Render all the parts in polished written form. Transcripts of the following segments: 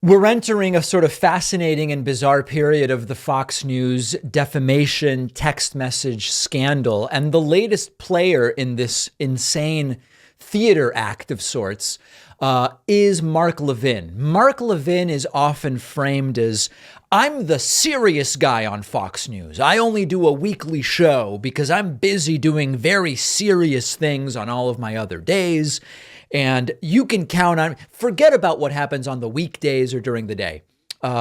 We're entering a sort of fascinating and bizarre period of the Fox News defamation text message scandal. And the latest player in this insane theater act of sorts is Mark Levin. Mark Levin is often framed as, I'm the serious guy on Fox News. I only do a weekly show because I'm busy doing very serious things on all of my other days. And you can count on, forget about what happens on the weekdays or during the day.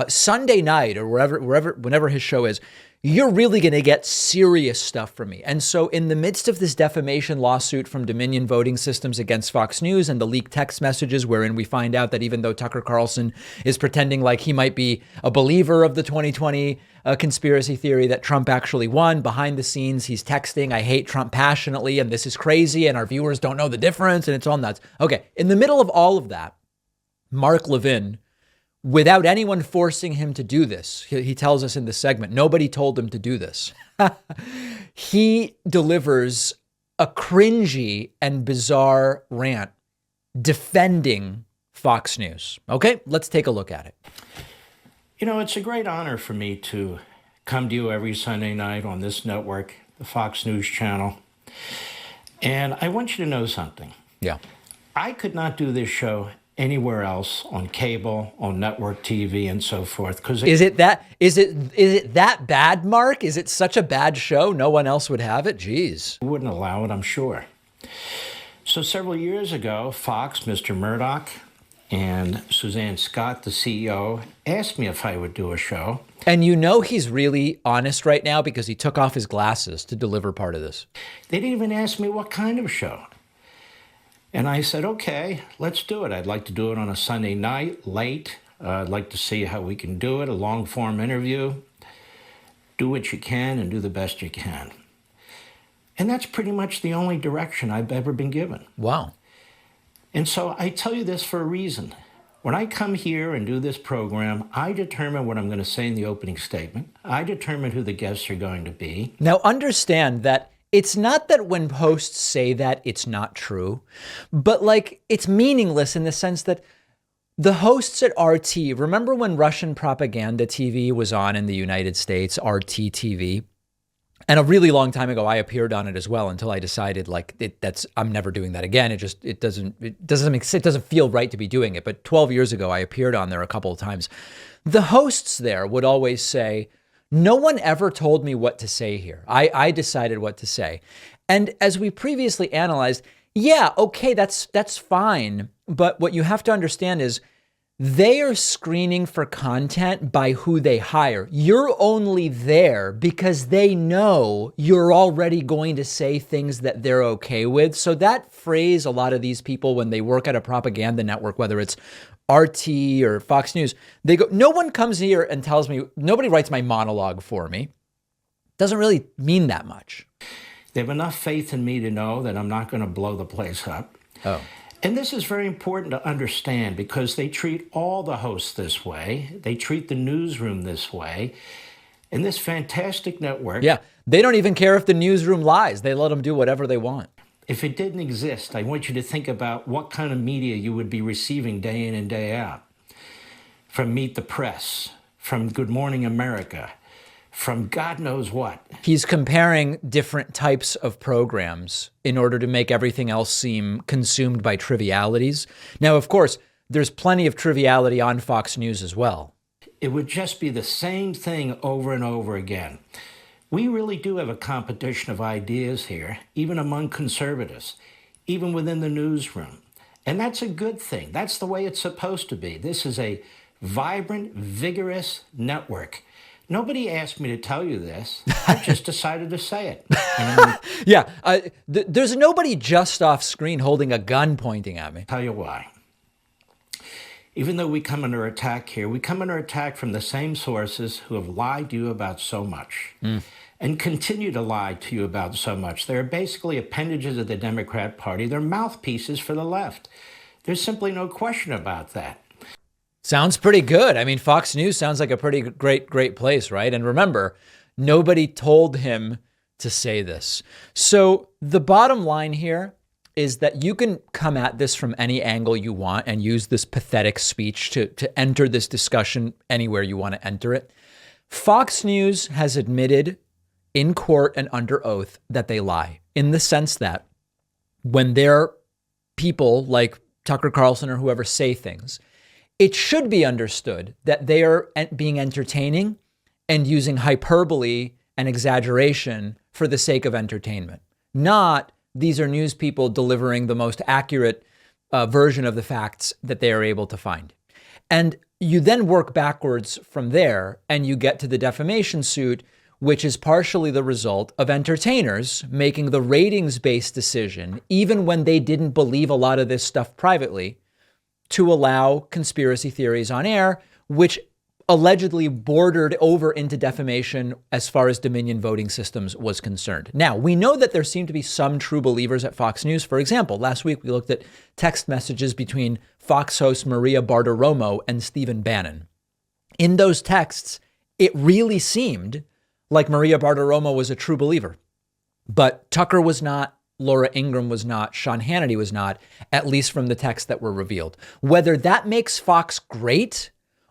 Sunday night or whenever his show is, you're really going to get serious stuff from me. And so in the midst of this defamation lawsuit from Dominion Voting Systems against Fox News and the leaked text messages wherein we find out that even though Tucker Carlson is pretending like he might be a believer of the 2020 conspiracy theory that Trump actually won, behind the scenes, he's texting, I hate Trump passionately, and this is crazy, and our viewers don't know the difference, and it's all nuts. Okay, in the middle of all of that, Mark Levin, without anyone forcing him to do this, he tells us in the segment, nobody told him to do this. He delivers a cringy and bizarre rant defending Fox News. Okay, let's take a look at it. You know, it's a great honor for me to come to you every Sunday night on this network, the Fox News channel. And I want you to know something. Yeah. I could not do this show anywhere else on cable, on network TV, and so forth. Because is it that bad, Mark? Is it such a bad show no one else would have it? Jeez. Wouldn't allow it, I'm sure. So several years ago, Fox, Mr. Murdoch, and Suzanne Scott, the CEO, asked me if I would do a show. And you know he's really honest right now because he took off his glasses to deliver part of this. They didn't even ask me what kind of show. And I said, okay, let's do it. I'd like to do it on a Sunday night, late. I'd like to see how we can do it, a long-form interview. Do what you can and do the best you can. And that's pretty much the only direction I've ever been given. Wow. And so I tell you this for a reason. When I come here and do this program, I determine what I'm going to say in the opening statement. I determine who the guests are going to be. Now understand that it's not that when hosts say that it's not true, but like it's meaningless in the sense that the hosts at RT, remember when Russian propaganda TV was on in the United States, RT TV? And a really long time ago, I appeared on it as well until I decided I'm never doing that again. It doesn't feel right to be doing it. But 12 years ago, I appeared on there a couple of times. The hosts there would always say, no one ever told me what to say here. I decided what to say. And as we previously analyzed, yeah, okay, that's fine. But what you have to understand is they are screening for content by who they hire. You're only there because they know you're already going to say things that they're okay with. So that phrase, a lot of these people, when they work at a propaganda network, whether it's RT or Fox News, they go, no one comes here and tells me, nobody writes my monologue for me. Doesn't really mean that much. They have enough faith in me to know that I'm not going to blow the place up. Oh. And this is very important to understand because they treat all the hosts this way. They treat the newsroom this way. And this fantastic network. Yeah, they don't even care if the newsroom lies. They let them do whatever they want. If it didn't exist, I want you to think about what kind of media you would be receiving day in and day out. From Meet the Press, from Good Morning America, from God knows what. He's comparing different types of programs in order to make everything else seem consumed by trivialities. Now, of course, there's plenty of triviality on Fox News as well. It would just be the same thing over and over again. We really do have a competition of ideas here, even among conservatives, even within the newsroom. And that's a good thing. That's the way it's supposed to be. This is a vibrant, vigorous network. Nobody asked me to tell you this. I just decided to say it. Yeah, there's nobody just off screen holding a gun pointing at me. Tell you why. Even though we come under attack here, we come under attack from the same sources who have lied to you about so much and continue to lie to you about so much. They're basically appendages of the Democrat Party. They're mouthpieces for the left. There's simply no question about that. Sounds pretty good. I mean, Fox News sounds like a pretty great place, right? And remember, nobody told him to say this. So the bottom line here is that you can come at this from any angle you want and use this pathetic speech to enter this discussion anywhere you want to enter it. Fox News has admitted in court and under oath that they lie, in the sense that when their people like Tucker Carlson or whoever say things, it should be understood that they are being entertaining and using hyperbole and exaggeration for the sake of entertainment. Not these are news people delivering the most accurate version of the facts that they are able to find. And you then work backwards from there and you get to the defamation suit, which is partially the result of entertainers making the ratings-based decision, even when they didn't believe a lot of this stuff privately, to allow conspiracy theories on air, which allegedly bordered over into defamation as far as Dominion voting systems was concerned. Now, we know that there seem to be some true believers at Fox News. For example, last week we looked at text messages between Fox host Maria Bartiromo and Stephen Bannon. In those texts, it really seemed like Maria Bartiromo was a true believer. But Tucker was not, Laura Ingraham was not, Sean Hannity was not, at least from the texts that were revealed. Whether that makes Fox great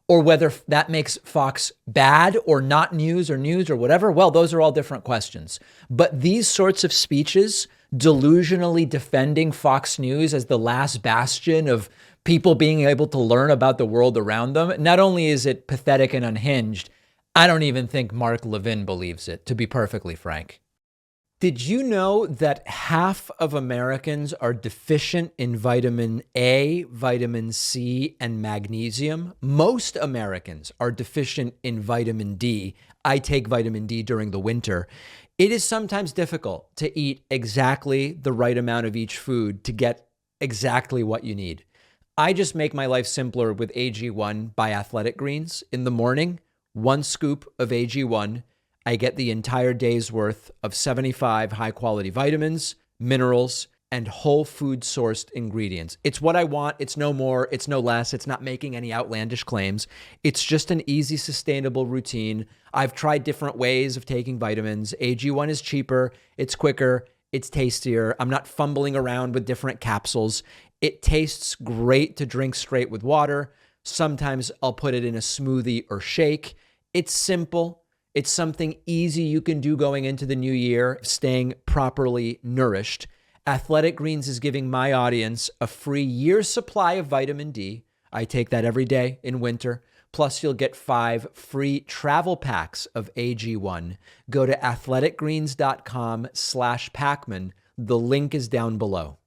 or whether that makes Fox bad or not news or whatever, well, those are all different questions. But these sorts of speeches, delusionally defending Fox News as the last bastion of people being able to learn about the world around them, not only is it pathetic and unhinged, I don't even think Mark Levin believes it, to be perfectly frank. Did you know that half of Americans are deficient in vitamin A, vitamin C, and magnesium? Most Americans are deficient in vitamin D. I take vitamin D during the winter. It is sometimes difficult to eat exactly the right amount of each food to get exactly what you need. I just make my life simpler with AG1 by Athletic Greens. In the morning, 1 scoop of AG1. I get the entire day's worth of 75 high-quality vitamins, minerals, and whole food sourced ingredients. It's what I want. It's no more. It's no less. It's not making any outlandish claims. It's just an easy, sustainable routine. I've tried different ways of taking vitamins. AG1 is cheaper. It's quicker. It's tastier. I'm not fumbling around with different capsules. It tastes great to drink straight with water. Sometimes I'll put it in a smoothie or shake. It's simple. It's something easy you can do going into the new year, staying properly nourished. Athletic Greens is giving my audience a free year's supply of vitamin D. I take that every day in winter. Plus, you'll get 5 free travel packs of AG1. Go to athleticgreens.com/Pacman. The link is down below.